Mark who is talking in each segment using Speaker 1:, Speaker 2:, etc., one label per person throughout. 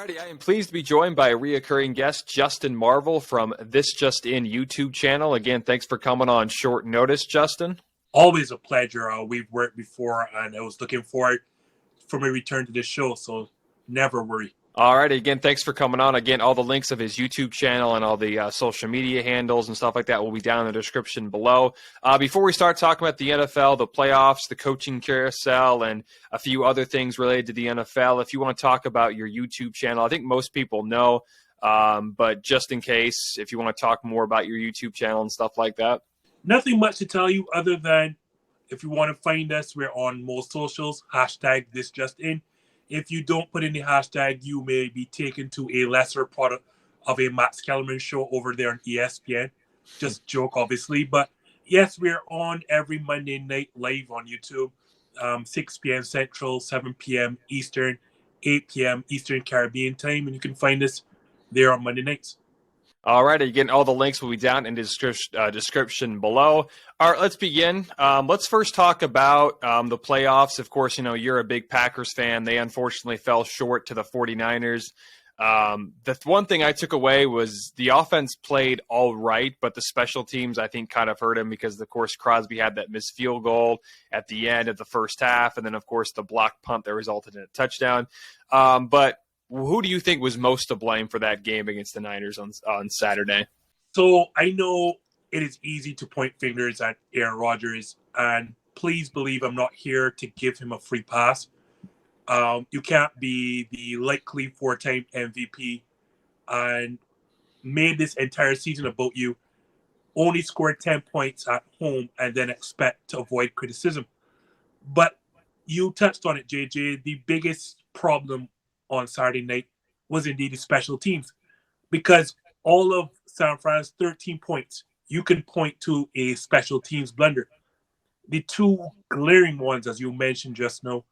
Speaker 1: Alrighty, I am pleased to be joined by a reoccurring guest, Justin Marville from This Just In YouTube channel. Again, thanks for coming on short notice, Justin.
Speaker 2: Always a pleasure. We've worked before, and I was looking forward for my return to this show, so never worry.
Speaker 1: Alrighty, again, thanks for coming on. Again, all the links of his YouTube channel and all the social media handles and stuff like that will be down in the description below. Before we start talking about the NFL, the playoffs, the coaching carousel, and a few other things related to the NFL, if you want to talk about your YouTube channel, I think most people know, but just in case, if you want to talk more about your YouTube channel and stuff like that.
Speaker 2: Nothing much to tell you other than if you want to find us, we're on most socials, #ThisJustIn. If you don't put in the hashtag, you may be taken to a lesser product of a Max Kellerman show over there on ESPN. Just joke, obviously. But yes, we're on every Monday night live on YouTube, 6 p.m. Central, 7 p.m. Eastern, 8 p.m. Eastern Caribbean time. And you can find us there on Monday nights.
Speaker 1: All right, again, all the links will be down in the description below. All right, let's begin. Let's first talk about the playoffs. Of course, you know, you're a big Packers fan. They unfortunately fell short to the 49ers. The one thing I took away was the offense played all right, but the special teams, I think, kind of hurt him because, of course, Crosby had that missed field goal at the end of the first half, and then, of course, the blocked punt that resulted in a touchdown. But who do you think was most to blame for that game against the Niners on Saturday?
Speaker 2: So I know it is easy to point fingers at Aaron Rodgers, and please believe I'm not here to give him a free pass. You can't be the likely four-time MVP and made this entire season about you, only scored 10 points at home, and then expect to avoid criticism. But you touched on it, JJ. The biggest problem on Saturday night was indeed the special teams, because all of San Fran's 13 points, you can point to a special teams blunder. The two glaring ones, as you mentioned just now,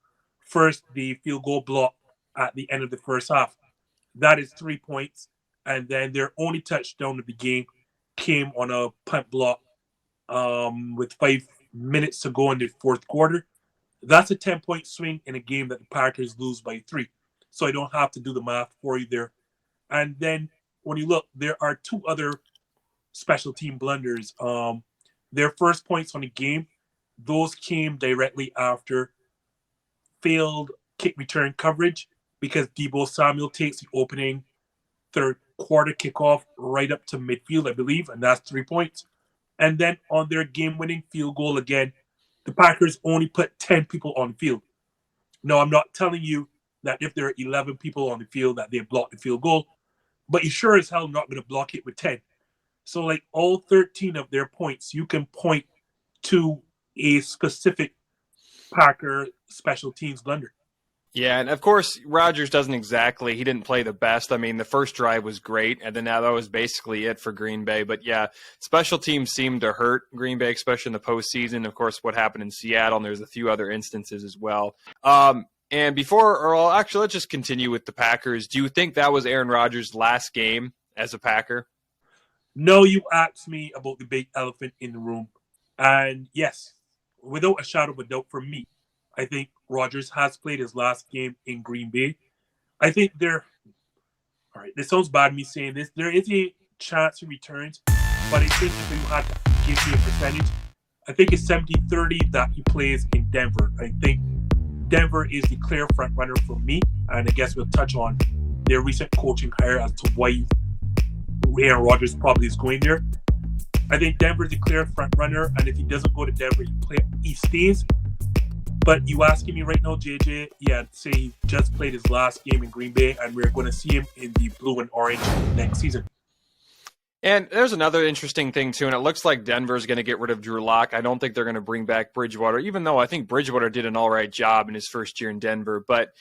Speaker 2: first, the field goal block at the end of the first half. That is 3 points. And then their only touchdown of the game came on a punt block with 5 minutes to go in the fourth quarter. That's a 10-point swing in a game that the Packers lose by 3. So I don't have to do the math for you there. And then when you look, there are 2 other special team blunders. Their first points on the game, those came directly after failed kick return coverage because Deebo Samuel takes the opening third quarter kickoff right up to midfield, I believe, and that's 3 points. And then on their game-winning field goal again, the Packers only put 10 people on the field. No, I'm not telling you that if there are 11 people on the field that they block the field goal, but you sure as hell not going to block it with 10. So like all 13 of their points, you can point to a specific Packer special teams blunder.
Speaker 1: Yeah, and of course, Rodgers he didn't play the best. I mean, the first drive was great, and then now that was basically it for Green Bay. But yeah, special teams seemed to hurt Green Bay, especially in the postseason. Of course, what happened in Seattle, and there's a few other instances as well. And let's just continue with the Packers. Do you think that was Aaron Rodgers' last game as a Packer?
Speaker 2: No, you asked me about the big elephant in the room. And yes, without a shadow of a doubt for me, I think Rodgers has played his last game in Green Bay. I think all right, this sounds bad me saying this, there is a chance he returns, but I think if you had to give me a percentage, I think it's 70-30 that he plays in Denver. I think Denver is the clear front runner for me, and I guess we'll touch on their recent coaching hire as to why Aaron Rodgers probably is going there. I think Denver is the clear front runner, and if he doesn't go to Denver, he stays. But you asking me right now, JJ, yeah, say he just played his last game in Green Bay, and we're going to see him in the blue and orange next season.
Speaker 1: And there's another interesting thing, too, and it looks like Denver's going to get rid of Drew Lock. I don't think they're going to bring back Bridgewater, even though I think Bridgewater did an all right job in his first year in Denver. But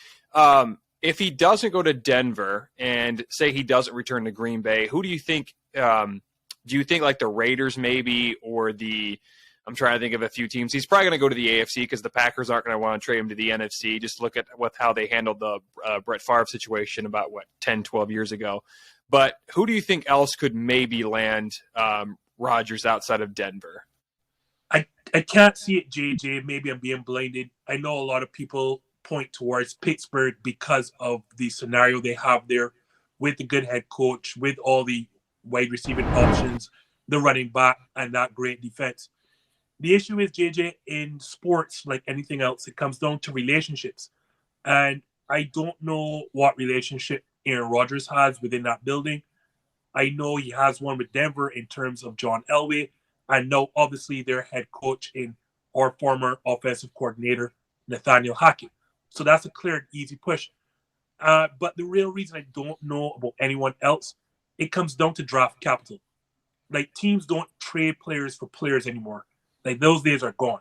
Speaker 1: if he doesn't go to Denver and say he doesn't return to Green Bay, who do you think do you think like the Raiders maybe or I'm trying to think of a few teams. He's probably going to go to the AFC because the Packers aren't going to want to trade him to the NFC. Just look at how they handled the Brett Favre situation about, 10, 12 years ago. But who do you think else could maybe land Rodgers outside of Denver?
Speaker 2: I can't see it, JJ. Maybe I'm being blinded. I know a lot of people point towards Pittsburgh because of the scenario they have there with the good head coach, with all the wide receiving options, the running back, and that great defense. The issue is, JJ, in sports, like anything else, it comes down to relationships. And I don't know what relationship Aaron Rodgers has within that building. I know he has one with Denver in terms of John Elway, and now obviously their head coach in our former offensive coordinator, Nathaniel Hackett. So that's a clear and easy push. But the real reason I don't know about anyone else, it comes down to draft capital. Like, teams don't trade players for players anymore. Like, those days are gone.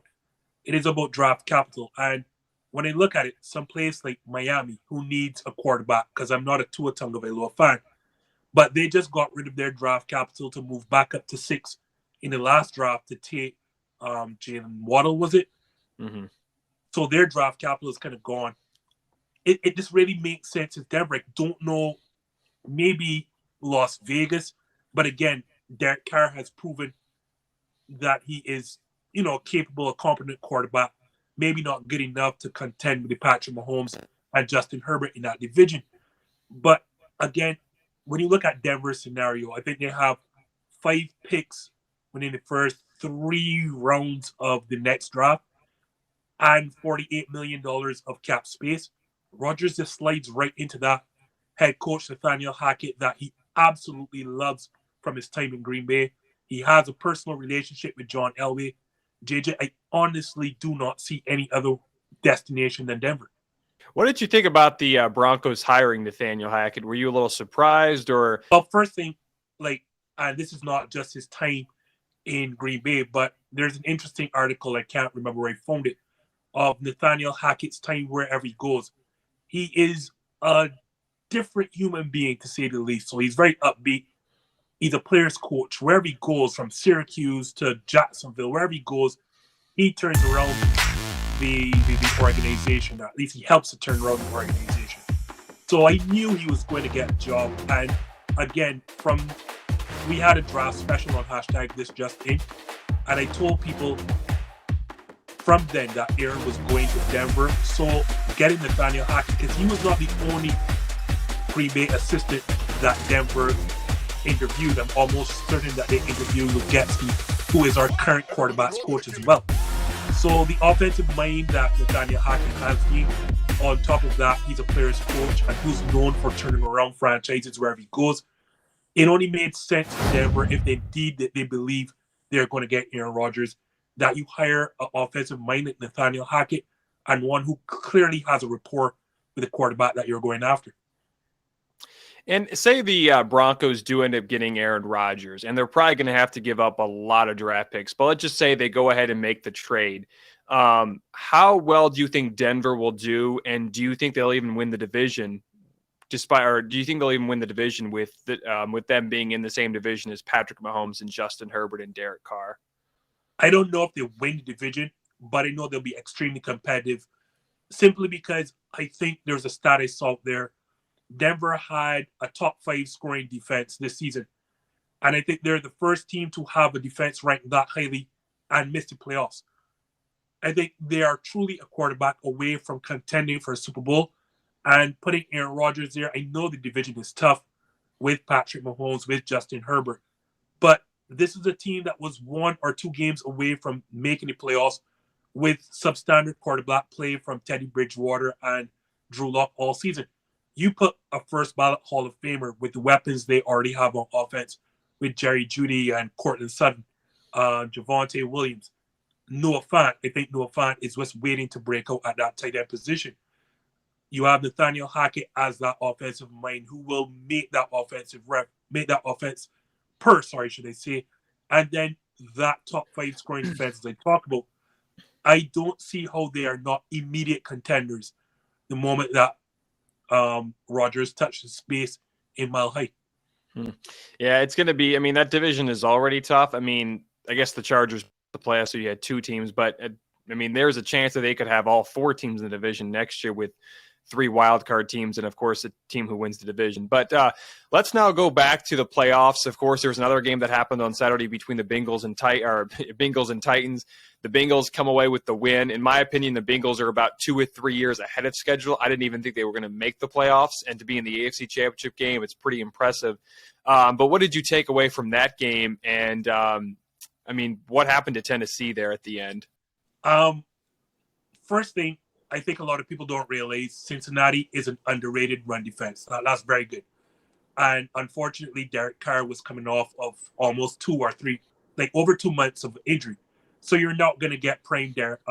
Speaker 2: It is about draft capital. And when I look at it, some place like Miami, who needs a quarterback, because I'm not a Tua Tagovailoa fan, but they just got rid of their draft capital to move back up to 6 in the last draft to take Jalen Waddle, was it?
Speaker 1: Mm-hmm.
Speaker 2: So their draft capital is kind of gone. It just really makes sense in Denver. I don't know, maybe Las Vegas, but again, Derek Carr has proven that he is, capable, a competent quarterback. Maybe not good enough to contend with the Patrick Mahomes and Justin Herbert in that division. But again, when you look at Denver's scenario, I think they have 5 picks within the first 3 rounds of the next draft and $48 million of cap space. Rodgers just slides right into that. Head coach Nathaniel Hackett that he absolutely loves from his time in Green Bay. He has a personal relationship with John Elway. JJ, I honestly do not see any other destination than Denver.
Speaker 1: What did you think about the Broncos hiring Nathaniel Hackett? Were you a little surprised, or?
Speaker 2: Well, first thing, and this is not just his time in Green Bay, but there's an interesting article, I can't remember where I found it, of Nathaniel Hackett's time wherever he goes. He is a different human being, to say the least. So he's very upbeat. He's a player's coach. Wherever he goes, from Syracuse to Jacksonville, wherever he goes, he turns around the organization. At least he helps to turn around the organization. So I knew he was going to get a job. And again, we had a draft special on #ThisJustIn, and I told people from then that Aaron was going to Denver. So getting Nathaniel Hackett, because he was not the only Green Bay assistant that Denver interviewed. I'm almost certain that they interviewed with Getsky, who is our current quarterbacks coach as well. So the offensive mind that Nathaniel Hackett has been, on top of that, he's a player's coach and who's known for turning around franchises wherever he goes. It only made sense to Denver, if they believe they're going to get Aaron Rodgers, that you hire an offensive minded Nathaniel Hackett and one who clearly has a rapport with the quarterback that you're going after.
Speaker 1: And say the Broncos do end up getting Aaron Rodgers, and they're probably going to have to give up a lot of draft picks. But let's just say they go ahead and make the trade. How well do you think Denver will do, and do you think they'll even win the division? Or do you think they'll even win the division with them being in the same division as Patrick Mahomes and Justin Herbert and Derek Carr?
Speaker 2: I don't know if they win the division, but I know they'll be extremely competitive, simply because I think there's a stat I saw there. Denver had a top 5 scoring defense this season. And I think they're the first team to have a defense ranked that highly and miss the playoffs. I think they are truly a quarterback away from contending for a Super Bowl and putting Aaron Rodgers there. I know the division is tough with Patrick Mahomes, with Justin Herbert, but this is a team that was 1 or 2 games away from making the playoffs with substandard quarterback play from Teddy Bridgewater and Drew Lock all season. You put a first ballot Hall of Famer with the weapons they already have on offense with Jerry Jeudy and Courtland Sutton, Javonte Williams, Noah Fant. I think Noah Fant is just waiting to break out at that tight end position. You have Nathaniel Hackett as that offensive mind who will make that offense should I say, and then that top 5 scoring defense as I talk about. I don't see how they are not immediate contenders the moment that Rodgers touches space in Mile High.
Speaker 1: Yeah, it's going to be, that division is already tough. I guess the Chargers the playoffs, so you had 2 teams, but there's a chance that they could have all 4 teams in the division next year with 3 wild card teams, and of course a team who wins the division. But let's now go back to the playoffs. Of course, there was another game that happened on Saturday between the Bengals and Titans. The Bengals come away with the win. In my opinion, the Bengals are about 2 or 3 years ahead of schedule. I didn't even think they were going to make the playoffs, and to be in the AFC Championship game, it's pretty impressive. But what did you take away from that game? And what happened to Tennessee there at the end?
Speaker 2: First thing, I think a lot of people don't realize Cincinnati is an underrated run defense. That's very good. And unfortunately, Derek Carr was coming off of almost 2 or 3, over 2 months of injury. So you're not going to get prime Derek.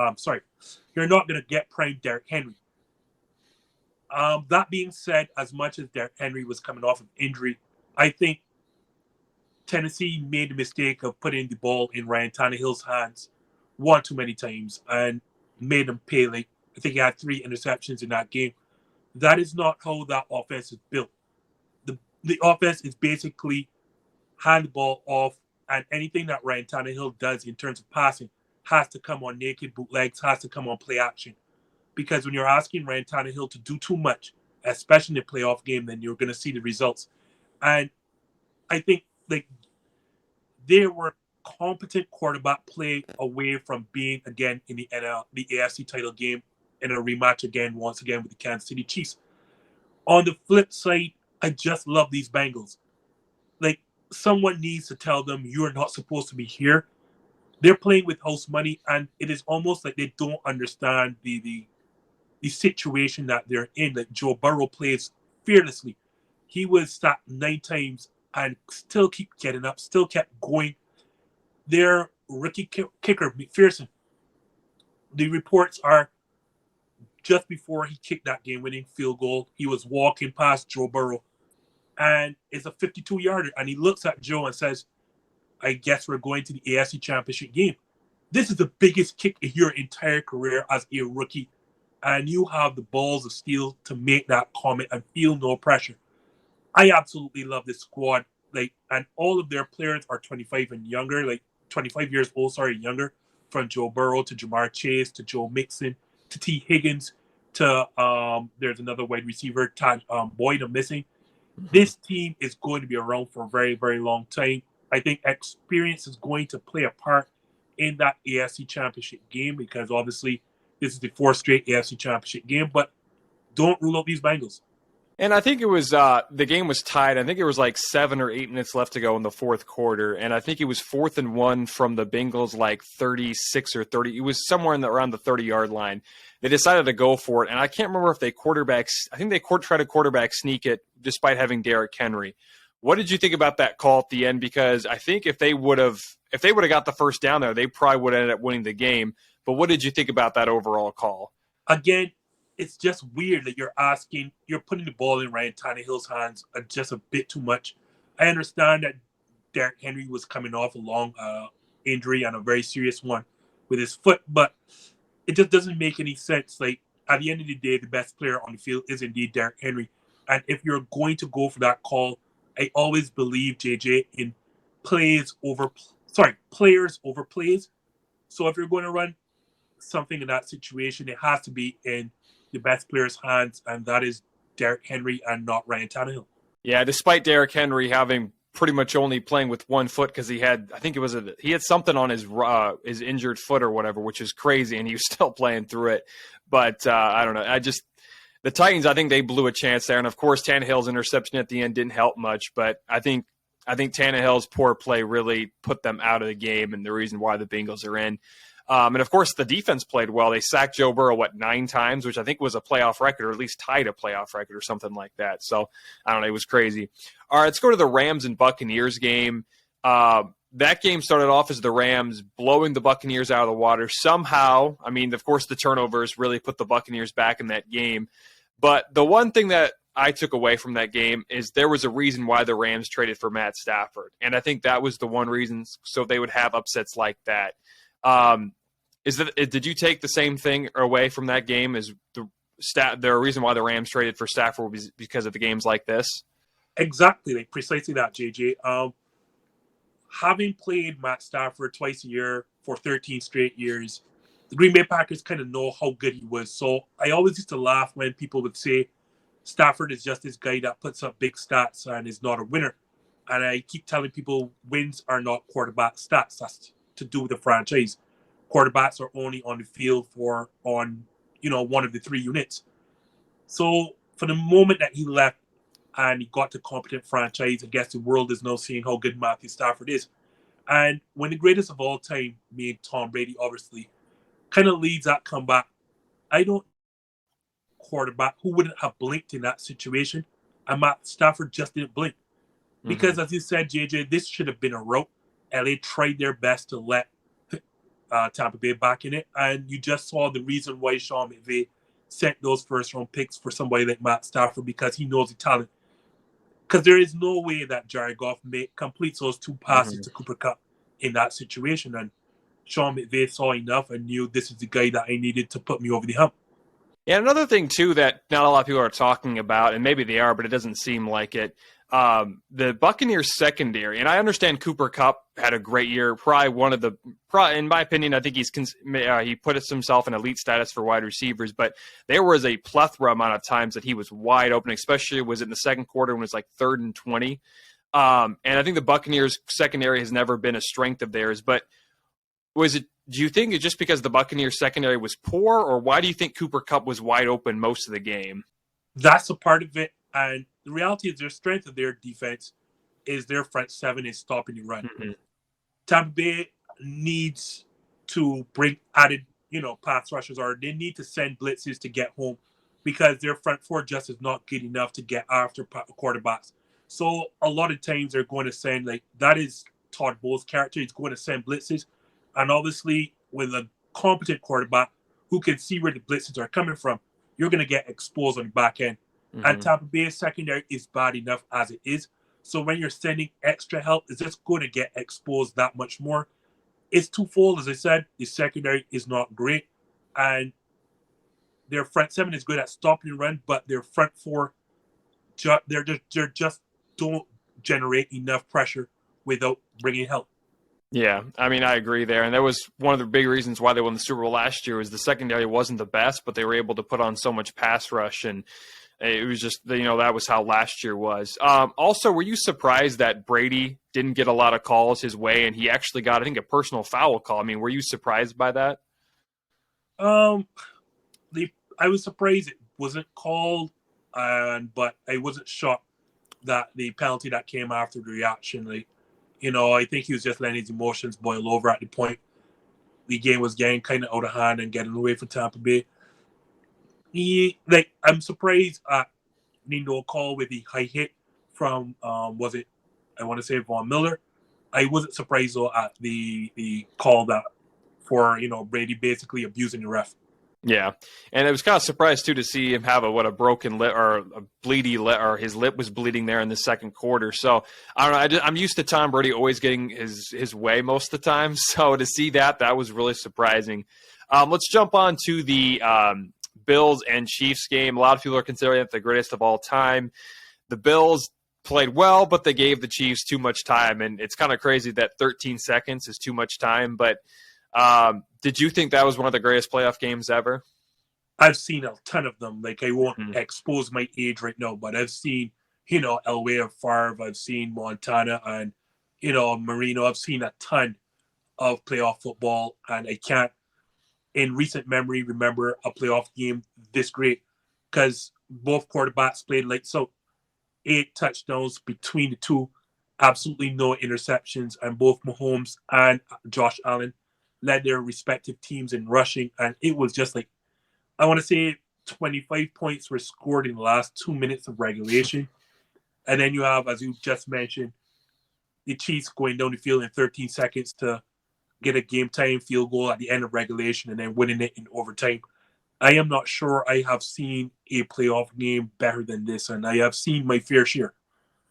Speaker 2: You're not going to get prime Derek Henry. That being said, as much as Derek Henry was coming off of injury, I think Tennessee made the mistake of putting the ball in Ryan Tannehill's hands one too many times and made him pay. I think he had 3 interceptions in that game. That is not how that offense is built. The offense is basically hand the ball off, and anything that Ryan Tannehill does in terms of passing has to come on naked bootlegs, has to come on play action. Because when you're asking Ryan Tannehill to do too much, especially in a playoff game, then you're going to see the results. And I think they were competent quarterback play away from being again in the AFC title game in a rematch once again with the Kansas City Chiefs. On the flip side, I just love these Bengals. Someone needs to tell them you're not supposed to be here. They're playing with house money, and it is almost like they don't understand the situation that they're in. Joe Burrow plays fearlessly. He was sacked 9 times and still keep getting up, still kept going. Their rookie kicker, McPherson, the reports are just before he kicked that game-winning field goal, he was walking past Joe Burrow, and it's a 52-yarder, and he looks at Joe and says, I guess we're going to the AFC Championship game. This is the biggest kick of your entire career as a rookie, and you have the balls of steel to make that comment and feel no pressure. I absolutely love this squad, and all of their players are 25 and younger, 25 years old, younger, from Joe Burrow to Jamar Chase to Joe Mixon to T. Higgins to there's another wide receiver, Boyd, I'm missing. This team is going to be around for a very, very long time. I think experience is going to play a part in that AFC Championship game because obviously this is the 4th straight AFC Championship game, but don't rule out these Bengals.
Speaker 1: And I think it was the game was tied. I think it was 7 or 8 minutes left to go in the 4th quarter, and I think it was 4th and 1 from the Bengals, 36 or 30. It was somewhere around the 30-yard line. They decided to go for it, and I can't remember if they I think they tried to quarterback sneak it despite having Derrick Henry. What did you think about that call at the end? Because I think if they would have got the first down there, they probably would have ended up winning the game. But what did you think about that overall call?
Speaker 2: Again, it's just weird that you're putting the ball in Ryan Tannehill's hands just a bit too much. I understand that Derrick Henry was coming off a long injury and a very serious one with his foot, but it just doesn't make any sense. At the end of the day, the best player on the field is indeed Derrick Henry. And if you're going to go for that call, I always believe, JJ, in players over plays. So if you're going to run something in that situation, it has to be in the best player's hands, and that is Derrick Henry and not Ryan Tannehill.
Speaker 1: Yeah, despite Derrick Henry having pretty much only playing with one foot because he had something on his injured foot or whatever, which is crazy, and he was still playing through it. But I don't know. The Titans, I think they blew a chance there, and of course Tannehill's interception at the end didn't help much. But I think Tannehill's poor play really put them out of the game, and the reason why the Bengals are in. And of course, the defense played well. They sacked Joe Burrow, 9 times, which I think was a playoff record, or at least tied a playoff record or something like that. So, I don't know. It was crazy. All right, let's go to the Rams and Buccaneers game. That game started off as the Rams blowing the Buccaneers out of the water. Somehow, of course, the turnovers really put the Buccaneers back in that game. But the one thing that I took away from that game is there was a reason why the Rams traded for Matt Stafford. And I think that was the one reason, so they would have upsets like that. Did you take the same thing away from that game? Is the reason why the Rams traded for Stafford was because of the games like this?
Speaker 2: Exactly, precisely that, JJ. Having played Matt Stafford twice a year for 13 straight years, the Green Bay Packers kind of know how good he was. So I always used to laugh when people would say Stafford is just this guy that puts up big stats and is not a winner. And I keep telling people wins are not quarterback stats. That's to do with the franchise. Quarterbacks are only on the field for on one of the three units. So for the moment that he left and he got to competent franchise, I guess the world is now seeing how good Matthew Stafford is. And when the greatest of all time, me Tom Brady, obviously, kind of leads that comeback, I don't quarterback who wouldn't have blinked in that situation. And Matt Stafford just didn't blink. Because as you said, JJ, this should have been a rout. LA tried their best to let Tampa Bay back in it. And you just saw the reason why Sean McVay sent those first-round picks for somebody like Matt Stafford, because he knows the talent. Because there is no way that Jared Goff completes those two passes to Cooper Kupp in that situation. And Sean McVay saw enough and knew this is the guy that I needed to put me over the hump.
Speaker 1: Yeah, another thing, too, that not a lot of people are talking about, and maybe they are, but it doesn't seem like it, the Buccaneers secondary, and I understand Cooper Kupp had a great year, in my opinion, I think he put himself in elite status for wide receivers, but there was a plethora amount of times that he was wide open, especially was in the second quarter when it was like 3rd and 20. And I think the Buccaneers secondary has never been a strength of theirs, but do you think it's just because the Buccaneers secondary was poor, or why do you think Cooper Kupp was wide open most of the game?
Speaker 2: That's a part of it. And the reality is their strength of their defense is their front seven is stopping the run. Tampa Bay needs to bring added, pass rushers, or they need to send blitzes to get home, because their front four just is not good enough to get after quarterbacks. So a lot of times they're going to send, that is Todd Bowles' character. He's going to send blitzes. And obviously, with a competent quarterback who can see where the blitzes are coming from, you're going to get exposed on the back end. And Tampa Bay's secondary is bad enough as it is. So when you're sending extra help, it's just going to get exposed that much more. It's twofold, as I said. The secondary is not great. And their front seven is good at stopping the run, but their front four, they're just don't generate enough pressure without bringing help.
Speaker 1: Yeah, I mean, I agree there. And that was one of the big reasons why they won the Super Bowl last year, was the secondary wasn't the best, but they were able to put on so much pass rush. And it was just, that was how last year was. Also, were you surprised that Brady didn't get a lot of calls his way, and he actually got, I think, a personal foul call? I mean, were you surprised by that?
Speaker 2: I was surprised it wasn't called, but I wasn't shocked that the penalty that came after the reaction, I think he was just letting his emotions boil over at the point. The game was getting kind of out of hand and getting away from Tampa Bay. I'm surprised at no call with the high hit from, I want to say Von Miller. I wasn't surprised though at the call that for, Brady basically abusing the ref.
Speaker 1: Yeah, and it was kind of surprised too to see him have a broken lip or a bleedy lip, or his lip was bleeding there in the second quarter. So I don't know. I'm used to Tom Brady always getting his way most of the time. So to see that was really surprising. Let's jump on to the Bills and Chiefs game. A lot of people are considering it the greatest of all time. The Bills played well, but they gave the Chiefs too much time, and it's kind of crazy that 13 seconds is too much time, but. Did you think that was one of the greatest playoff games ever?
Speaker 2: I've seen a ton of them. I won't expose my age right now, but I've seen, Elway or Favre. I've seen Montana and, Marino. I've seen a ton of playoff football, and I can't, in recent memory, remember a playoff game this great, because both quarterbacks played so 8 touchdowns between the two, absolutely no interceptions, and both Mahomes and Josh Allen led their respective teams in rushing, and it was just I want to say 25 points were scored in the last 2 minutes of regulation. And then you have, as you just mentioned, the Chiefs going down the field in 13 seconds to get a game-time field goal at the end of regulation and then winning it in overtime. I am not sure I have seen a playoff game better than this, and I have seen my fair share.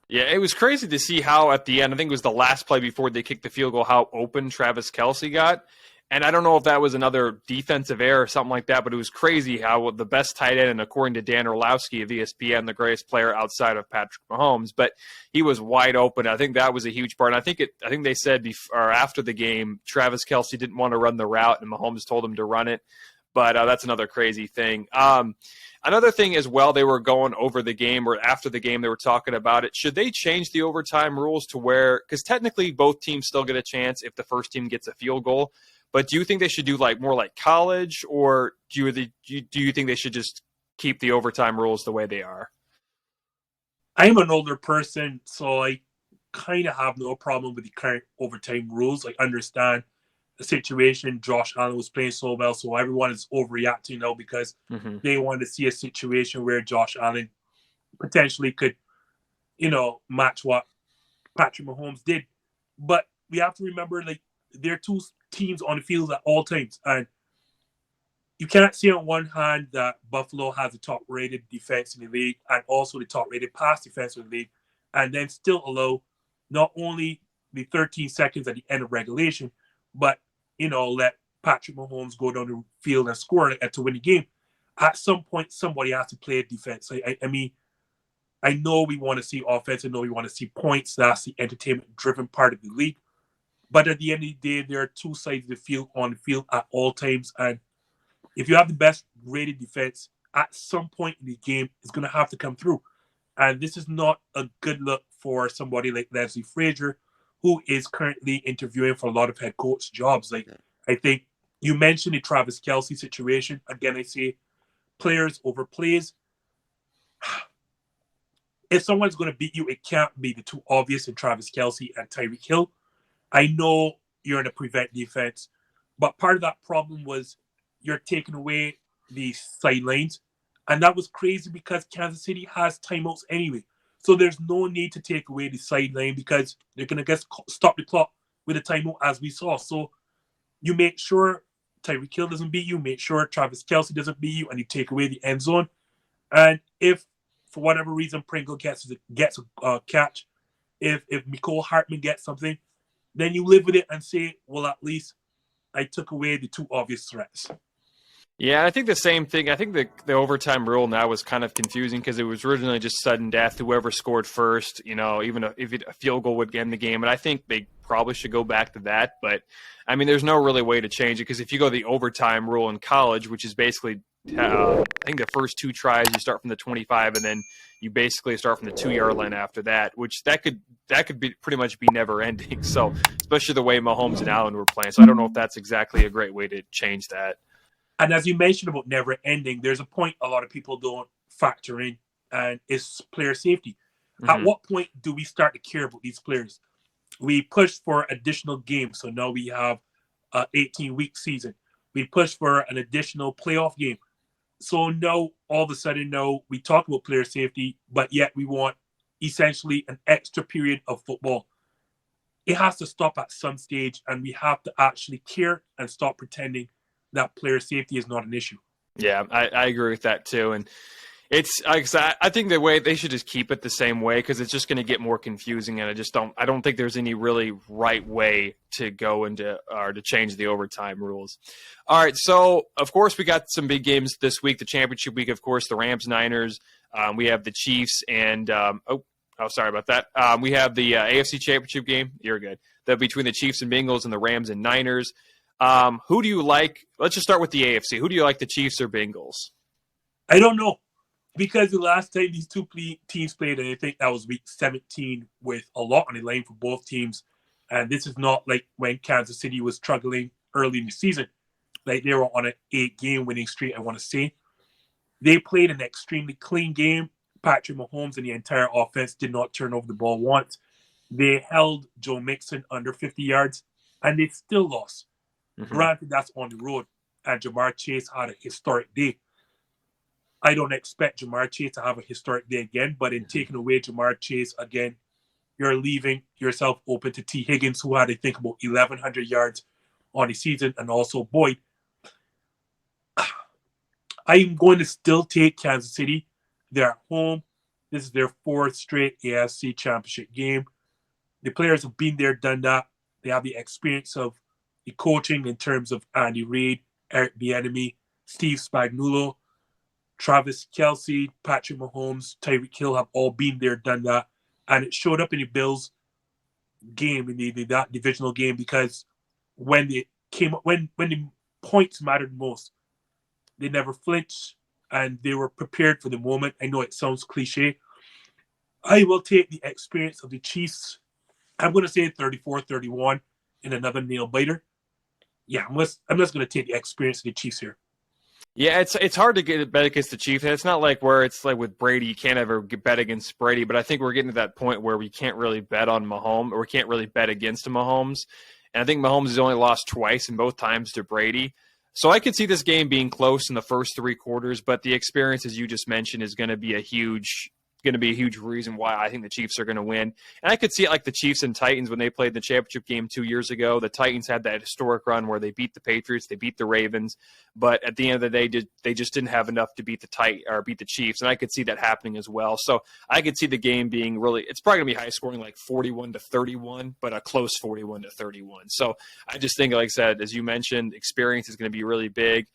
Speaker 1: Yeah, it was crazy to see how at the end, I think it was the last play before they kicked the field goal, how open Travis Kelce got. And I don't know if that was another defensive error or something like that, but it was crazy how the best tight end, and according to Dan Orlowski of ESPN, the greatest player outside of Patrick Mahomes, but he was wide open. I think that was a huge part. And I think they said before or after the game, Travis Kelce didn't want to run the route, and Mahomes told him to run it. But that's another crazy thing. Another thing as well, they were going over the game, or after the game, they were talking about it. Should they change the overtime rules to where, because technically both teams still get a chance if the first team gets a field goal. But do you think they should do like more like college, or do you think they should just keep the overtime rules the way they are?
Speaker 2: I'm an older person, so I kind of have no problem with the current overtime rules. I understand the situation. Josh Allen was playing so well, so everyone is overreacting now because they want to see a situation where Josh Allen potentially could, match what Patrick Mahomes did. But we have to remember, like, there are two teams on the field at all times, and you cannot say on one hand that Buffalo has the top-rated defense in the league and also the top-rated pass defense in the league, and then still allow not only the 13 seconds at the end of regulation, but let Patrick Mahomes go down the field and score to win the game. At some point, somebody has to play defense. I mean, I know we want to see offense. I know we want to see points. That's the entertainment-driven part of the league. But at the end of the day, there are two sides of the field on the field at all times. And if you have the best rated defense, at some point in the game, it's going to have to come through. And this is not a good look for somebody like Leslie Frazier, who is currently interviewing for a lot of head coach jobs. Like, I think you mentioned the Travis Kelce situation. Again, I say players over plays. If someone's going to beat you, it can't be the two obvious in Travis Kelce and Tyreek Hill. I know you're in a prevent defense, but part of that problem was you're taking away the sidelines. And that was crazy because Kansas City has timeouts anyway. So there's no need to take away the sideline because they're going to stop the clock with a timeout as we saw. So you make sure Tyreek Hill doesn't beat you, make sure Travis Kelce doesn't beat you, and you take away the end zone. And if, for whatever reason, Pringle gets a catch, if Mecole Hardman gets something, then you live with it and say, well, at least I took away the two obvious threats.
Speaker 1: Yeah, I think the same thing. I think the overtime rule now was kind of confusing because it was originally just sudden death. Whoever scored first, even if a field goal would end the game. And I think they probably should go back to that. But, I mean, there's no really way to change it because if you go the overtime rule in college, which is basically, I think the first two tries, you start from the 25, and then you basically start from the 2-yard line after that, which that could be pretty much be never ending. So, especially the way Mahomes and Allen were playing. So I don't know if that's exactly a great way to change that.
Speaker 2: And as you mentioned about never ending, there's a point a lot of people don't factor in, and it's player safety. At what point do we start to care about these players? We push for additional games. So now we have an 18-week season. We push for an additional playoff game. So now, all of a sudden, now we talk about player safety, but yet we want essentially an extra period of football. It has to stop at some stage, and we have to actually care and stop pretending that player safety is not an issue.
Speaker 1: Yeah, I agree with that too. And it's I think the way they should just keep it the same way because it's just going to get more confusing. And I don't think there's any really right way to go into or to change the overtime rules. All right. So of course we got some big games this week, the championship week, of course, the Rams, Niners. We have the Chiefs and sorry about that. We have the AFC championship game. You're good. Between the Chiefs and Bengals and the Rams and Niners. Who do you like? Let's just start with the AFC. Who do you like, the Chiefs or Bengals?
Speaker 2: I don't know. Because the last time these two teams played, and I think that was week 17 with a lot on the line for both teams. And this is not like when Kansas City was struggling early in the season. Like they were on an 8-game winning streak, I want to say. They played an extremely clean game. Patrick Mahomes and the entire offense did not turn over the ball once. They held Joe Mixon under 50 yards, and they still lost. Granted, that's on the road, and Jamar Chase had a historic day. I don't expect Jamar Chase to have a historic day again, but in taking away Jamar Chase again, you're leaving yourself open to T. Higgins, who had, I think, about 1,100 yards on the season, and also Boyd. I'm going to still take Kansas City. They're at home. This is their 4th straight AFC championship game. The players have been there, done that. They have the experience of the coaching in terms of Andy Reid, Eric Bieniemy, Steve Spagnuolo, Travis Kelce, Patrick Mahomes, Tyreek Hill have all been there, done that, and it showed up in the Bills game in that divisional game because when the points mattered most, they never flinched and they were prepared for the moment. I know it sounds cliche. I will take the experience of the Chiefs. I'm going to say 34-31 in another nail biter. Yeah, I'm just going to take the experience of the Chiefs here.
Speaker 1: Yeah, it's hard to get a bet against the Chiefs. It's not like where it's like with Brady, you can't ever bet against Brady. But I think we're getting to that point where we can't really bet on Mahomes, or we can't really bet against Mahomes. And I think Mahomes has only lost twice, and both times to Brady. So I could see this game being close in the first three quarters, but the experience, as you just mentioned, is going to be a huge reason why I think the Chiefs are going to win. And I could see it like the Chiefs and Titans when they played the championship game 2 years ago. The Titans had that historic run where they beat the Patriots, they beat the Ravens, but at the end of the day, they just didn't have enough to beat the Chiefs. And I could see that happening as well. So I could see the game being it's probably going to be high scoring, like 41-31, but a close 41-31. So I just think, like I said, as you mentioned, experience is going to be really big.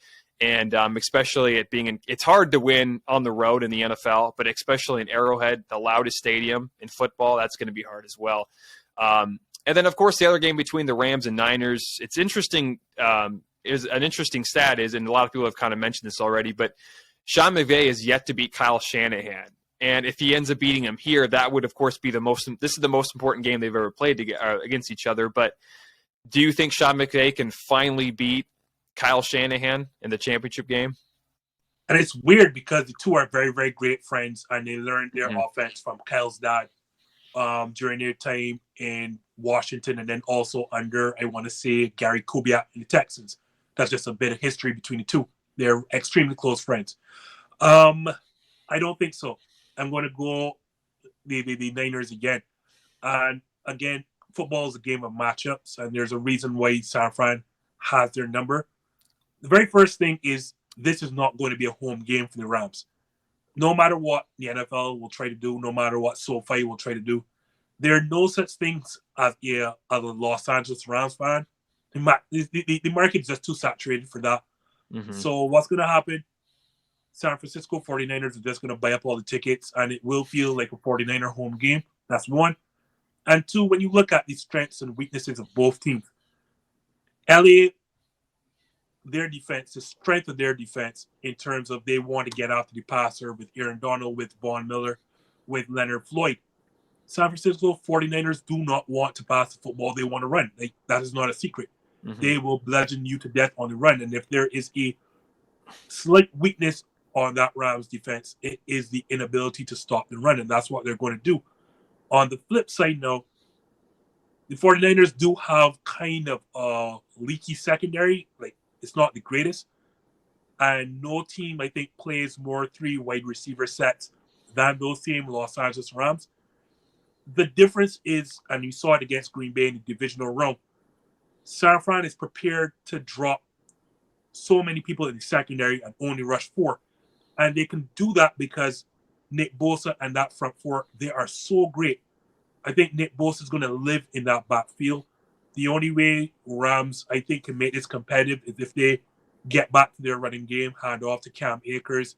Speaker 1: And especially it's hard to win on the road in the NFL, but especially in Arrowhead, the loudest stadium in football, that's going to be hard as well. And then, of course, the other game between the Rams and Niners, it's interesting. Is an interesting stat is, and a lot of people have kind of mentioned this already, but Sean McVay is yet to beat Kyle Shanahan. And if he ends up beating him here, that would, of course, be this is the most important game they've ever played against each other. But do you think Sean McVay can finally beat Kyle Shanahan in the championship game?
Speaker 2: And it's weird because the two are very, very great friends, and they learned their offense from Kyle's dad during their time in Washington, and then also under, I want to say, Gary Kubiak in the Texans. That's just a bit of history between the two. They're extremely close friends. I don't think so. I'm going to go the Niners again. And again, football is a game of matchups, and there's a reason why San Fran has their number. The very first thing is this is not going to be a home game for the Rams. No matter what the NFL will try to do, no matter what SoFi will try to do, there are no such things as a Los Angeles Rams fan. The market is just too saturated for that. Mm-hmm. So what's going to happen? San Francisco 49ers are just going to buy up all the tickets, and it will feel like a 49er home game. That's one. And two, when you look at the strengths and weaknesses of both teams, LA, their defense, the strength of their defense in terms of they want to get after the passer with Aaron Donald, with Von Miller, with Leonard Floyd. San Francisco 49ers do not want to pass the football. They want to run. That is not a secret. Mm-hmm. They will bludgeon you to death on the run. And if there is a slight weakness on that Rams defense, it is the inability to stop the run. And that's what they're going to do. On the flip side now, the 49ers do have kind of a leaky secondary. Like, it's not the greatest. And no team, I think, plays more 3 wide receiver sets than those same Los Angeles Rams. The difference is, and you saw it against Green Bay in the divisional round, San Fran is prepared to drop so many people in the secondary and only rush 4. And they can do that because Nick Bosa and that front 4, they are so great. I think Nick Bosa is going to live in that backfield. The only way Rams, I think, can make this competitive is if they get back to their running game, hand off to Cam Akers,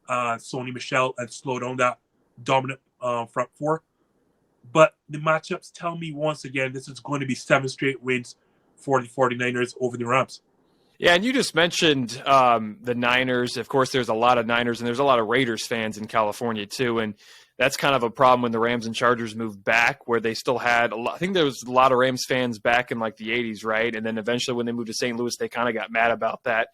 Speaker 2: Sony Michel, and slow down that dominant front 4. But the matchups tell me once again this is going to be 7 straight wins for the 49ers over the Rams.
Speaker 1: Yeah, and you just mentioned the Niners. Of course, there's a lot of Niners, and there's a lot of Raiders fans in California, too. And that's kind of a problem when the Rams and Chargers moved back, where they still had I think there was a lot of Rams fans back in like the 80s, right? And then eventually when they moved to St. Louis, they kind of got mad about that.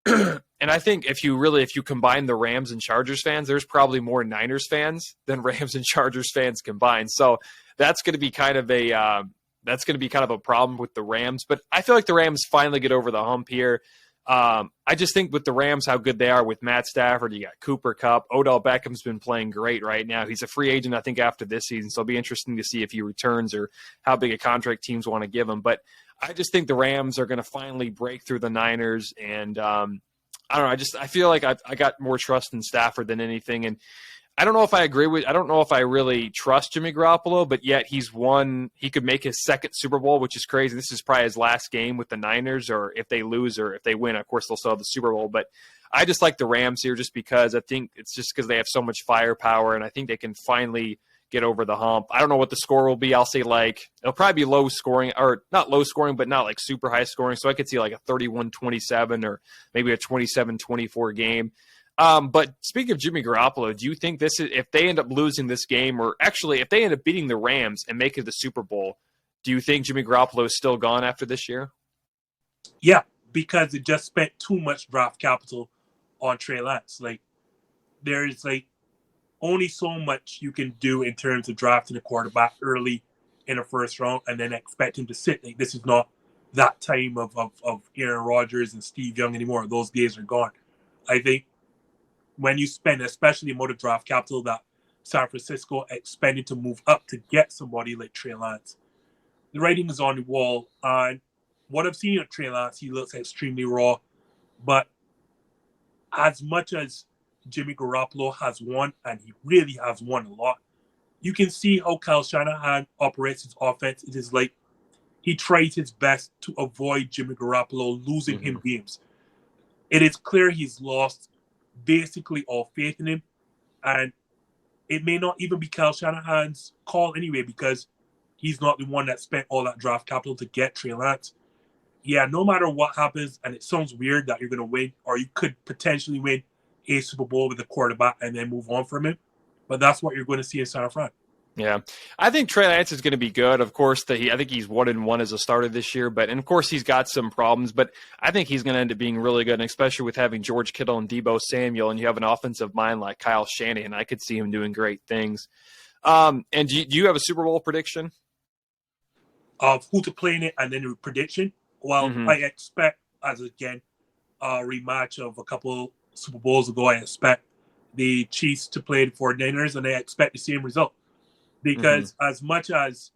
Speaker 1: And I think if you combine the Rams and Chargers fans, there's probably more Niners fans than Rams and Chargers fans combined. So that's going to be kind of a problem with the Rams. But I feel like the Rams finally get over the hump here. I just think with the Rams, how good they are with Matt Stafford. You got Cooper Kupp. Odell Beckham's been playing great right now. He's a free agent, I think, after this season. So it'll be interesting to see if he returns or how big a contract teams want to give him. But I just think the Rams are going to finally break through the Niners. And I don't know. I feel like I got more trust in Stafford than anything. And I don't know if I agree with. I don't know if I really trust Jimmy Garoppolo, but yet he's won. He could make his second Super Bowl, which is crazy. This is probably his last game with the Niners, or if they lose or if they win, of course they'll still have the Super Bowl. But I just like the Rams here, just because I think it's just because they have so much firepower, and I think they can finally get over the hump. I don't know what the score will be. I'll say like it'll probably be low scoring, or not low scoring, but not like super high scoring. So I could see like a 31-27 or maybe a 27-24 game. But speaking of Jimmy Garoppolo, do you think this is, if they end up losing this game, or actually if they end up beating the Rams and make it the Super Bowl, do you think Jimmy Garoppolo is still gone after this year?
Speaker 2: Yeah, because it just spent too much draft capital on Trey Lance. Like, there's like only so much you can do in terms of drafting a quarterback early in a first round and then expect him to sit. Like, this is not that time of Aaron Rodgers and Steve Young anymore. Those days are gone. I think when you spend, especially the amount of draft capital that San Francisco expended to move up to get somebody like Trey Lance, the writing is on the wall. And what I've seen of Trey Lance, he looks extremely raw. But as much as Jimmy Garoppolo has won, and he really has won a lot, you can see how Kyle Shanahan operates his offense. It is like he tries his best to avoid Jimmy Garoppolo losing him games. It is clear he's lost basically all faith in him, and it may not even be Kyle Shanahan's call anyway, because he's not the one that spent all that draft capital to get Trey Lance. Yeah, no matter what happens, and it sounds weird that you're going to win, or you could potentially win a Super Bowl with a quarterback and then move on from him, but that's what you're going to see in San Fran.
Speaker 1: Yeah, I think Trey Lance is going to be good. Of course, I think he's 1-1 as a starter this year, and of course he's got some problems. But I think he's going to end up being really good, and especially with having George Kittle and Deebo Samuel, and you have an offensive mind like Kyle Shanahan, I could see him doing great things. And do you have a Super Bowl prediction
Speaker 2: of who to play in it, and then the prediction? Well, I expect, as again, a rematch of a couple Super Bowls ago, I expect the Chiefs to play the 49ers, and I expect the same result. Because as much as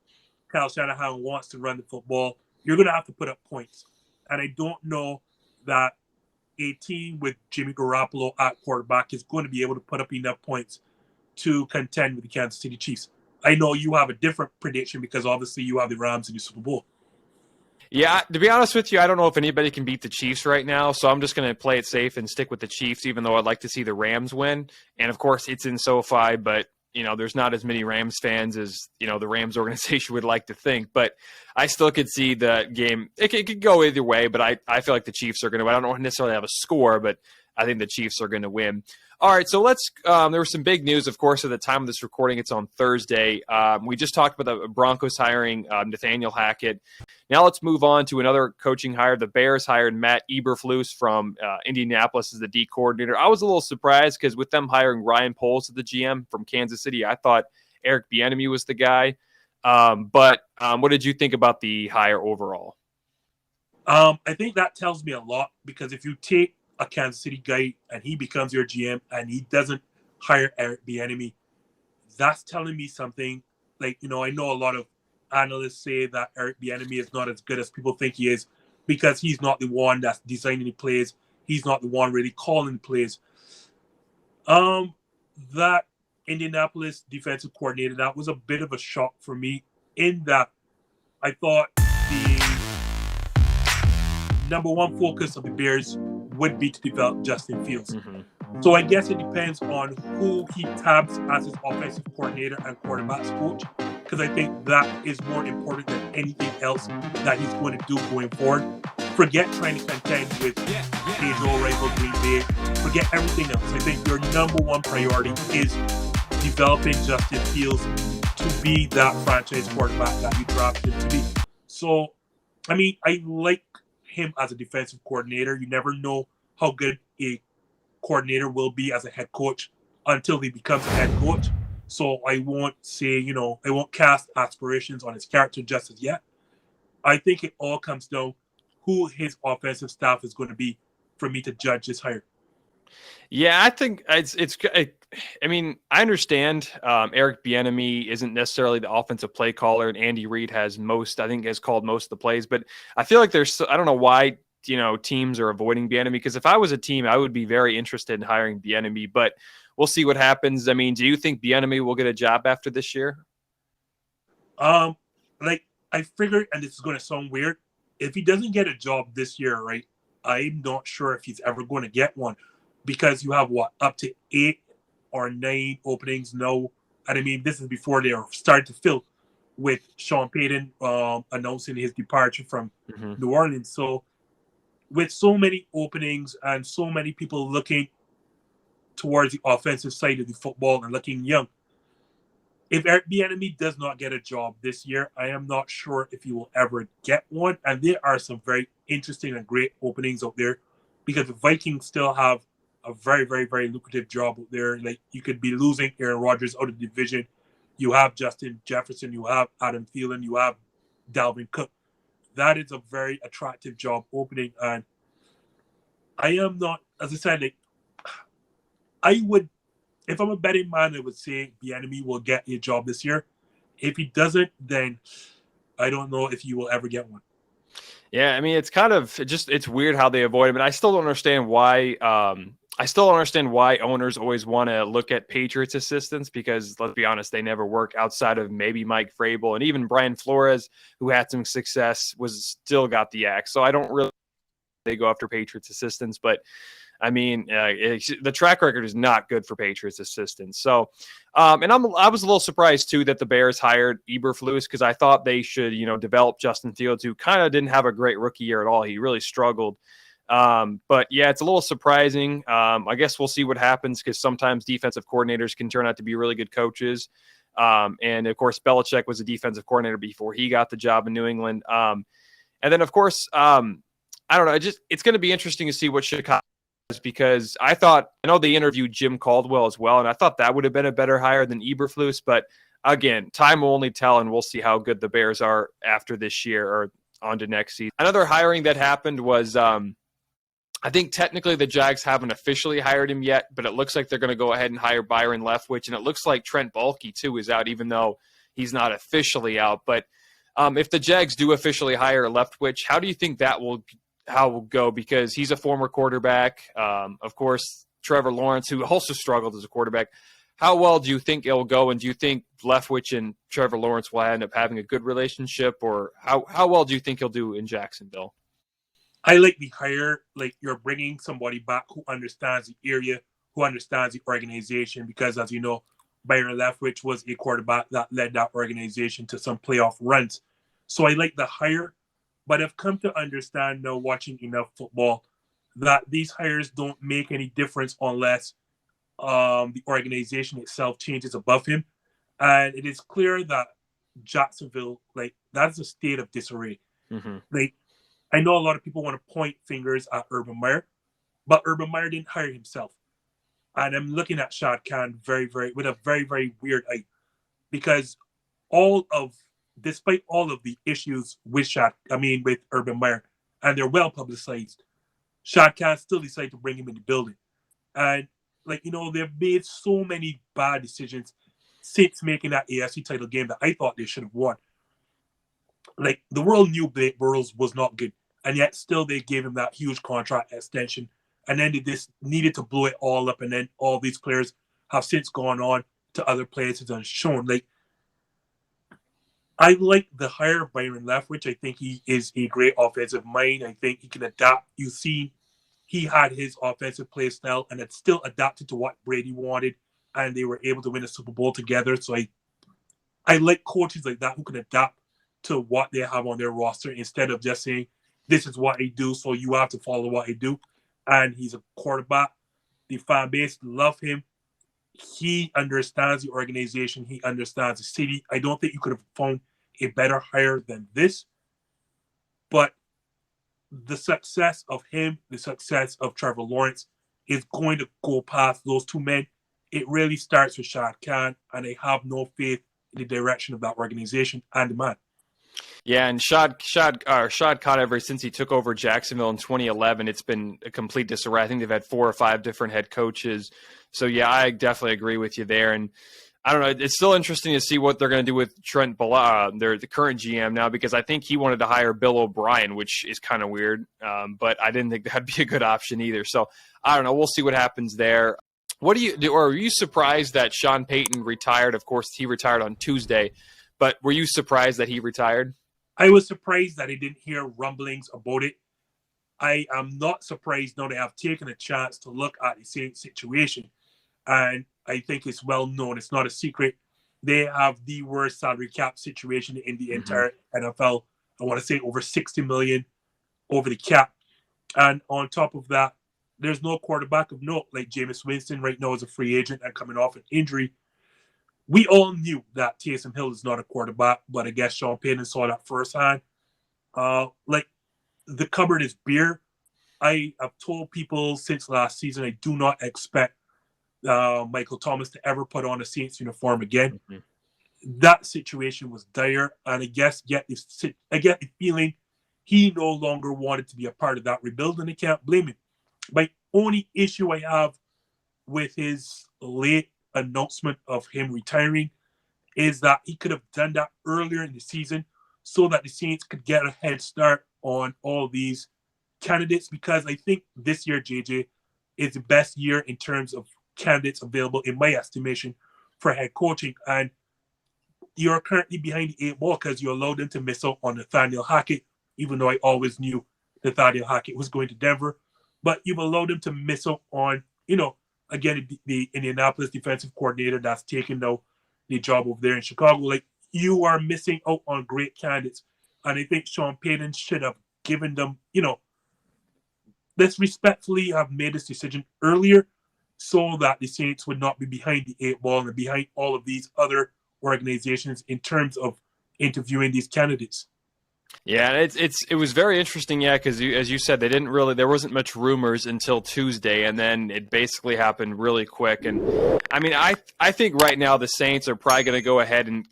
Speaker 2: Kyle Shanahan wants to run the football, you're going to have to put up points. And I don't know that a team with Jimmy Garoppolo at quarterback is going to be able to put up enough points to contend with the Kansas City Chiefs. I know you have a different prediction because obviously you have the Rams in the Super Bowl.
Speaker 1: Yeah, to be honest with you, I don't know if anybody can beat the Chiefs right now, so I'm just going to play it safe and stick with the Chiefs, even though I'd like to see the Rams win. And, of course, it's in SoFi, but there's not as many Rams fans as, the Rams organization would like to think. But I still could see the game. It could go either way, but I feel like the Chiefs are going to win. I don't necessarily have a score, but I think the Chiefs are going to win. All right, so let's there was some big news, of course, at the time of this recording. It's on Thursday. We just talked about the Broncos hiring Nathaniel Hackett. Now let's move on to another coaching hire. The Bears hired Matt Eberflus from Indianapolis as the D coordinator. I was a little surprised because with them hiring Ryan Poles as the GM from Kansas City, I thought Eric Bieniemy was the guy. But what did you think about the hire overall?
Speaker 2: I think that tells me a lot, because if you take a Kansas City guy and he becomes your GM and he doesn't hire Eric Bieniemy, that's telling me something. Like, I know a lot of analysts say that Eric Bieniemy is not as good as people think he is because he's not the one that's designing the plays. He's not the one really calling the plays. That Indianapolis defensive coordinator, that was a bit of a shock for me, in that I thought the number one focus of the Bears would be to develop Justin Fields. So I guess it depends on who he tabs as his offensive coordinator and quarterbacks coach, because I think that is more important than anything else that he's going to do going forward. Forget trying to contend with divisional rival Green Bay. Forget everything else. I think your number one priority is developing Justin Fields to be that franchise quarterback that you drafted him to be. So, I like him as a defensive coordinator. You never know how good a coordinator will be as a head coach until he becomes a head coach. So I won't say, I won't cast aspirations on his character just as yet. I think it all comes down who his offensive staff is going to be for me to judge his hire.
Speaker 1: Yeah, I think I understand Eric Bieniemy isn't necessarily the offensive play caller, and Andy Reid has called most of the plays, but I feel like I don't know why, teams are avoiding Bieniemy, because if I was a team, I would be very interested in hiring Bieniemy. But we'll see what happens. I mean, do you think Bieniemy will get a job after this year?
Speaker 2: Like I figured, and this is going to sound weird, if he doesn't get a job this year, right, I'm not sure if he's ever going to get one, because you have what, up to 8 or 9 openings now, and I mean this is before they are starting to fill, with Sean Payton announcing his departure from New Orleans. So with so many openings and so many people looking towards the offensive side of the football and looking young, if Eric Bieniemy does not get a job this year, I am not sure if he will ever get one. And there are some very interesting and great openings out there, because the Vikings still have a very, very, very lucrative job out there. Like, you could be losing Aaron Rodgers out of the division. You have Justin Jefferson, you have Adam Thielen, you have Dalvin Cook. That is a very attractive job opening. And I am not, as I said, like, I would, if I'm a betting man, I would say Bieniemy will get a job this year. If he doesn't, then I don't know if he will ever get one.
Speaker 1: Yeah, I mean, it's kind of it's weird how they avoid him, and I still don't understand why. Owners always want to look at Patriots assistants, because let's be honest, they never work outside of maybe Mike Vrabel, and even Brian Flores, who had some success, was still got the axe. So I don't really they go after Patriots assistants, but I mean, the track record is not good for Patriots assistants. So, and I was a little surprised too that the Bears hired Eberflus, because I thought they should, develop Justin Fields, who kind of didn't have a great rookie year at all. He really struggled. But yeah, it's a little surprising. I guess we'll see what happens, because sometimes defensive coordinators can turn out to be really good coaches. And of course, Belichick was a defensive coordinator before he got the job in New England. And then of course, I don't know. It's going to be interesting to see what Chicago, because I know they interviewed Jim Caldwell as well, and I thought that would have been a better hire than Eberflus. But again, time will only tell, and we'll see how good the Bears are after this year or on to next season. Another hiring that happened was, I think technically the Jags haven't officially hired him yet, but it looks like they're going to go ahead and hire Byron Leftwich, and it looks like Trent Baalke too is out, even though he's not officially out. But if the Jags do officially hire Leftwich, how do you think that will go, because he's a former quarterback. Of course, Trevor Lawrence, who also struggled as a quarterback. How well do you think it'll go, and do you think Leftwich and Trevor Lawrence will end up having a good relationship, or how well do you think he'll do in Jacksonville?
Speaker 2: I like the hire. Like, you're bringing somebody back who understands the area, who understands the organization, because as you know, Byron Leftwich was a quarterback that led that organization to some playoff runs. So I like the hire. But I've come to understand now, watching enough football, that these hires don't make any difference unless the organization itself changes above him. And it is clear that Jacksonville, like, that's a state of disarray.
Speaker 1: Mm-hmm.
Speaker 2: Like, I know a lot of people want to point fingers at Urban Meyer, but Urban Meyer didn't hire himself. And I'm looking at Shad Khan with a very, very weird eye, because despite all of the issues with with Urban Meyer, and they're well publicized, Shad Khan still decided to bring him in the building. And they've made so many bad decisions since making that AFC title game that I thought they should have won. Like, the world knew Blake Bortles was not good, and yet still they gave him that huge contract extension. And then they just needed to blow it all up, and then all these players have since gone on to other places and shown. Like, I like the hire of Byron Leftwich. I think he is a great offensive mind. I think he can adapt. You see, he had his offensive play style, and it still adapted to what Brady wanted, and they were able to win a Super Bowl together. So I like coaches like that who can adapt to what they have on their roster, instead of just saying, this is what I do, so you have to follow what I do. And he's a quarterback. The fan base love him. He understands the organization. He understands the city. I don't think you could have found a better hire than this. But the success of him, the success of Trevor Lawrence, is going to go past those two men. It really starts with Shad Khan, and I have no faith in the direction of that organization and the man.
Speaker 1: Yeah, and Shad Khan, ever since he took over Jacksonville in 2011, it's been a complete disarray. I think they've had 4 or 5 different head coaches. So, yeah, I definitely agree with you there. And I don't know, it's still interesting to see what they're going to do with Trent the current GM now, because I think he wanted to hire Bill O'Brien, which is kind of weird. But I didn't think that'd be a good option either. So, I don't know. We'll see what happens there. What do you do? Or were you surprised that Sean Payton retired? Of course, he retired on Tuesday, but were you surprised that he retired?
Speaker 2: I was surprised that I didn't hear rumblings about it. I am not surprised now they have taken a chance to look at the same situation. And I think it's well known, it's not a secret. They have the worst salary cap situation in the entire NFL. I want to say over 60 million over the cap. And on top of that, there's no quarterback of note like Jameis Winston right now is a free agent and coming off an injury. We all knew that Taysom Hill is not a quarterback, but I guess Sean Payton saw that firsthand. Like the cupboard is bare. I have told people since last season I do not expect Michael Thomas to ever put on a Saints uniform again. That situation was dire, and I get the feeling he no longer wanted to be a part of that rebuild, and I can't blame him. My only issue I have with his late announcement of him retiring is that he could have done that earlier in the season so that the Saints could get a head start on all these candidates, because I think this year, JJ, is the best year in terms of candidates available, in my estimation, for head coaching. And you're currently behind the eight ball because you allowed them to miss out on Nathaniel Hackett, even though I always knew Nathaniel Hackett was going to Denver. But you've allowed them to miss out on, again, the Indianapolis defensive coordinator that's taken now the job over there in Chicago. Like, you are missing out on great candidates. And I think Sean Payton should have given them, let's respectfully have made this decision earlier so that the Saints would not be behind the eight ball and behind all of these other organizations in terms of interviewing these candidates.
Speaker 1: Yeah, it was very interesting, because as you said, there wasn't much rumors until Tuesday, and then it basically happened really quick. And I mean, I think right now the Saints are probably going to go ahead and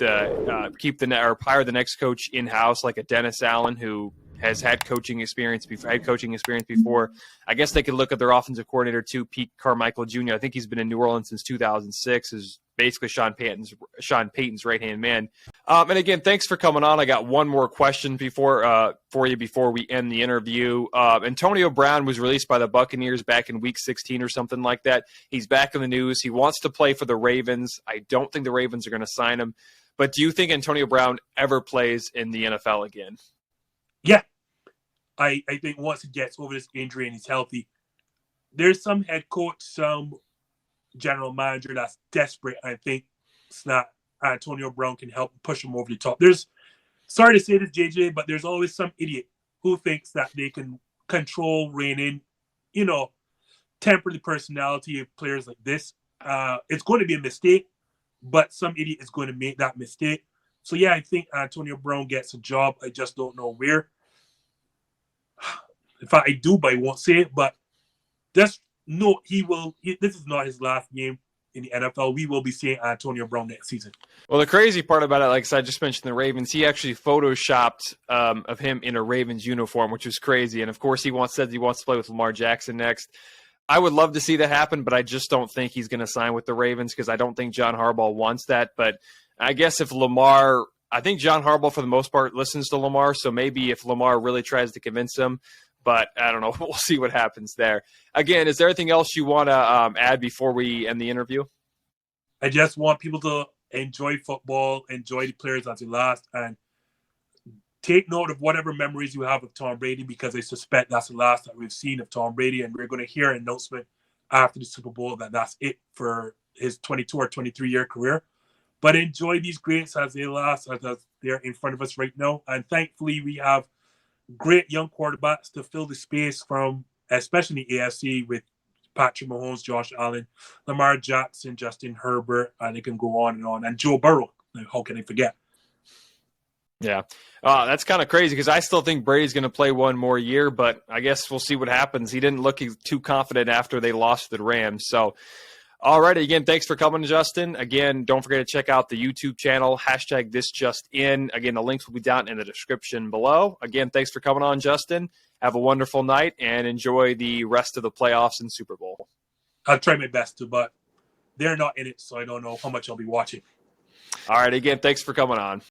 Speaker 1: hire the next coach in house, like a Dennis Allen, who has had coaching experience before. I guess they could look at their offensive coordinator too, Pete Carmichael Jr. I think he's been in New Orleans since 2006. Is basically Sean Payton's right-hand man. And again, thanks for coming on. I got one more question for you before we end the interview. Antonio Brown was released by the Buccaneers back in Week 16 or something like that. He's back in the news. He wants to play for the Ravens. I don't think the Ravens are going to sign him. But do you think Antonio Brown ever plays in the NFL again?
Speaker 2: Yeah. I think once he gets over this injury and he's healthy, there's some head coach, some general manager that's desperate. I think that Antonio Brown can help push him over the top. Sorry to say this, JJ, but there's always some idiot who thinks that they can control, rein in, temper the personality of players like this. It's going to be a mistake, but some idiot is going to make that mistake. So, yeah, I think Antonio Brown gets a job. I just don't know where. In fact, I do, but I won't say it. But he will. This is not his last game in the NFL. We will be seeing Antonio Brown next season.
Speaker 1: Well, the crazy part about it, like I just mentioned, the Ravens, he actually photoshopped of him in a Ravens uniform, which was crazy. And, of course, says he wants to play with Lamar Jackson next. I would love to see that happen, but I just don't think he's going to sign with the Ravens because I don't think John Harbaugh wants that. But I guess I think John Harbaugh, for the most part, listens to Lamar. So maybe if Lamar really tries to convince him, but I don't know. We'll see what happens there. Again, is there anything else you want to add before we end the interview?
Speaker 2: I just want people to enjoy football, enjoy the players as they last, and take note of whatever memories you have of Tom Brady, because I suspect that's the last that we've seen of Tom Brady, and we're going to hear an announcement after the Super Bowl that that's it for his 22 or 23-year career. But enjoy these greats as they last, as they're in front of us right now. And thankfully, we have great young quarterbacks to fill the space from, especially the AFC, with Patrick Mahomes, Josh Allen, Lamar Jackson, Justin Herbert, and it can go on and on. And Joe Burrow. How can I forget?
Speaker 1: Yeah. That's kind of crazy because I still think Brady's going to play one more year, but I guess we'll see what happens. He didn't look too confident after they lost to the Rams. So, all right. Again, thanks for coming, Justin. Again, don't forget to check out the YouTube channel, #ThisJustIn. Again, the links will be down in the description below. Again, thanks for coming on, Justin. Have a wonderful night and enjoy the rest of the playoffs and Super Bowl.
Speaker 2: I'll try my best to, but they're not in it, so I don't know how much I'll be watching.
Speaker 1: All right. Again, thanks for coming on.